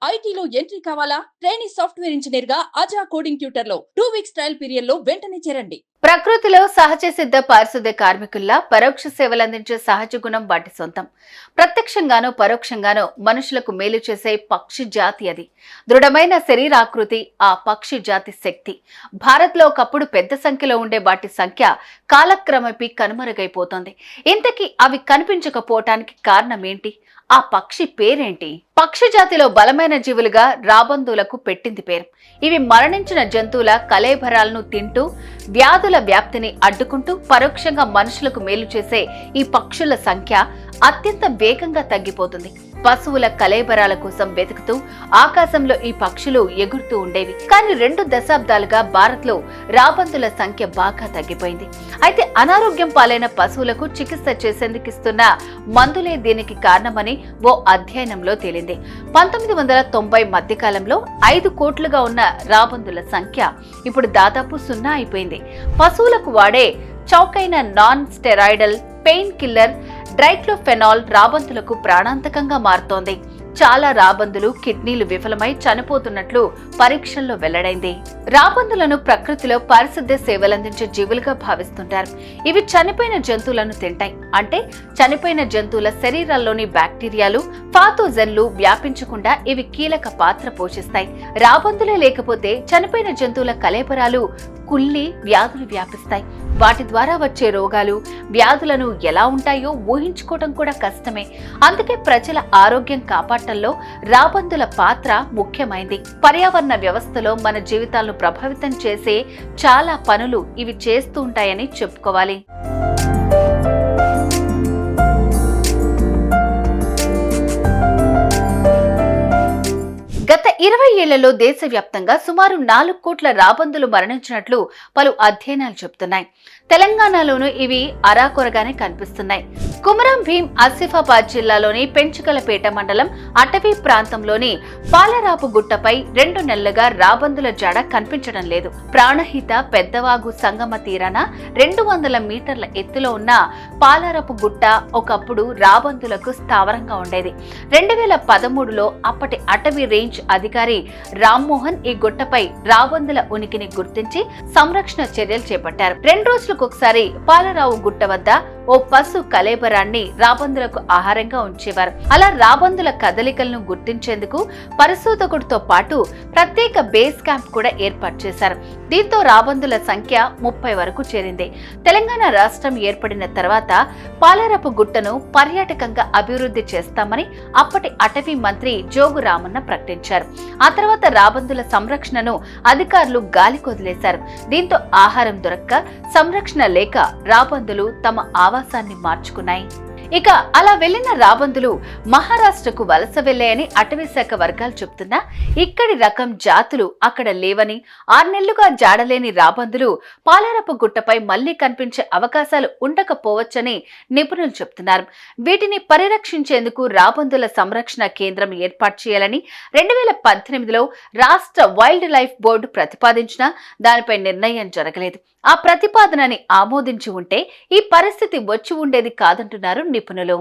ఐటీలో ఎంట్రీ కావాలా? Trainee software engineer గా అజా కోడింగ్ ట్యూటర్ లో 2 వీక్స్ ట్రయల్ పీరియడ్ లో వెంటనే చేరండి. ప్రకృతిలో సహజ సిద్ధ పారిశుద్ధ్య కార్మికుల్లా పరోక్ష సేవలందించే సహజ గుణం వాటి సొంతం. ప్రత్యక్షంగానో పరోక్షంగానో మనుషులకు మేలు చేసే పక్షి జాతి అది. దృఢమైన శరీరాకృతి ఆ పక్షి జాతి శక్తి. భారత్లో ఒకప్పుడు పెద్ద సంఖ్యలో ఉండే వాటి సంఖ్య కాలక్రమేపీ కనుమరుగైపోతోంది. ఇంతకీ అవి కనిపించకపోవటానికి కారణం ఏంటి? ఆ పక్షి పేరేంటి? పక్షి జాతిలో బలమైన జీవులుగా రాబందులకు పెట్టింది పేరు. ఇవి మరణించిన జంతువుల కళేబరాలను తింటూ వ్యాధుల వ్యాప్తిని అడ్డుకుంటూ పరోక్షంగా మనుషులకు మేలు చేసే ఈ పక్షుల సంఖ్య అత్యంత వేగంగా తగ్గిపోతుంది. పశువుల కళేబరాల కోసం వెతుకుతూ ఆకాశంలో ఈ పక్షులు ఎగురుతూ ఉండేవి. కానీ 2 దశాబ్దాలుగా భారత్ లో రాబందుల సంఖ్య బాగా తగ్గిపోయింది. అయితే అనారోగ్యం పాలైన పశువులకు చికిత్స చేసేందుకు ఇస్తున్న మందులే దీనికి కారణమని ఓ అధ్యయనంలో తేలింది. 1990 మధ్యకాలంలో 5 కోట్లుగా ఉన్న రాబందుల సంఖ్య ఇప్పుడు దాదాపు 0 అయిపోయింది. పశువులకు వాడే చౌకైన నాన్ స్టెరాయిడల్ పెయిన్ కిల్లర్ డైక్లోఫెనాల్ రాబందులకు ప్రాణాంతకంగా మారుతోంది. చాలా రాబందులు కిడ్నీలు విఫలమై చనిపోతున్నట్లు పరీక్షల్లో వెల్లడైంది. రాబందులను ప్రకృతిలో పారిశుద్ధ్య సేవలందించే జీవులుగా భావిస్తుంటారు. ఇవి చనిపోయిన జంతువులను తింటాయి. అంటే చనిపోయిన జంతువుల శరీరాల్లోని బ్యాక్టీరియాలు, పాథోజన్లు వ్యాపించకుండా ఇవి కీలక పాత్ర పోషిస్తాయి. రాబందులే లేకపోతే చనిపోయిన జంతువుల కళేబరాలు కుళ్ళి వ్యాధులు వ్యాపిస్తాయి. వాటి ద్వారా వచ్చే రోగాలు, వ్యాధులను ఎలా ఉంటాయో ఊహించుకోవడం కూడా కష్టమే. అందుకే ప్రజల ఆరోగ్యం కాపాడటంలో రాబందుల పాత్ర ముఖ్యమైంది. పర్యావరణ వ్యవస్థలో మన జీవితాలను ప్రభావితం చేసే చాలా పనులు ఇవి చేస్తూ ఉంటాయని చెప్పుకోవాలి. గత 20 ఏళ్లలో దేశవ్యాప్తంగా సుమారు 4 కోట్ల రాబందులు మరణించినట్లు పలు అధ్యయనాలు చెబుతున్నాయి. తెలంగాణలోనూ ఇవి అరాకొరగానే కనిపిస్తున్నాయి. కుమరం భీం ఆసిఫాబాద్ జిల్లాలోని పెంచుకలపేట మండలం అటవీ ప్రాంతంలోని పాలరాపు గుట్టపై 2 నెలలుగా రాబందుల జాడ కనిపించడం లేదు. ప్రాణహిత పెద్దవాగు సంగమ తీరాన 200 మీటర్ల ఎత్తులో ఉన్న పాలరాపు గుట్ట ఒకప్పుడు రాబందులకు స్థావరంగా ఉండేది. 2013లో అప్పటి అటవీ రేంజ్ అధికారి రామ్మోహన్ ఈ గుట్టపై రాబందుల ఉనికిని గుర్తించి సంరక్షణ చర్యలు చేపట్టారు. 2 రోజులకొకసారి పాలరావు గుట్ట వద్ద ఓ పశు కళేబరాన్ని రాబందులకు ఆహారంగా ఉంచేవారు. అలా రాబందుల కదలికలను గుర్తించేందుకు పరిశోధకుడితో పాటు ప్రత్యేక బేస్ క్యాంప్ కూడా ఏర్పాటు చేశారు. దీంతో రాబందుల సంఖ్య 30 వరకు చేరింది. తెలంగాణ రాష్ట్రం ఏర్పడిన తర్వాత పాలరపు గుట్టను పర్యాటకంగా అభివృద్ధి చేస్తామని అప్పటి అటవీ మంత్రి జోగు రామన్న ప్రకటించారు. ఆ తర్వాత రాబందుల సంరక్షణను అధికారులు గాలికి వదిలేశారు. దీంతో ఆహారం దొరక్క, సంరక్షణ లేక రాబందులు తమ ఆవాసాన్ని మార్చుకున్నాయి. ఇక అలా వెళ్లిన రాబందులు మహారాష్ట్రకు వలస వెళ్లాయని అటవీ శాఖ వర్గాలు చెబుతున్నా ఇక్కడి రకం జాతులు అక్కడ లేవని, 6 నెలలుగా జాడలేని రాబందులు పాలరపు గుట్టపై మళ్లీ కనిపించే అవకాశాలు ఉండకపోవచ్చని నిపుణులు చెబుతున్నారు. వీటిని పరిరక్షించేందుకు రాబందుల సంరక్షణ కేంద్రం ఏర్పాటు చేయాలని 2018లో రాష్ట్ర వైల్డ్ లైఫ్ బోర్డు ప్రతిపాదించినా దానిపై నిర్ణయం జరగలేదు. ఆ ప్రతిపాదనని ఆమోదించి ఉంటే ఈ పరిస్థితి వచ్చి ఉండేది కాదంటున్నారు నిపుణులు.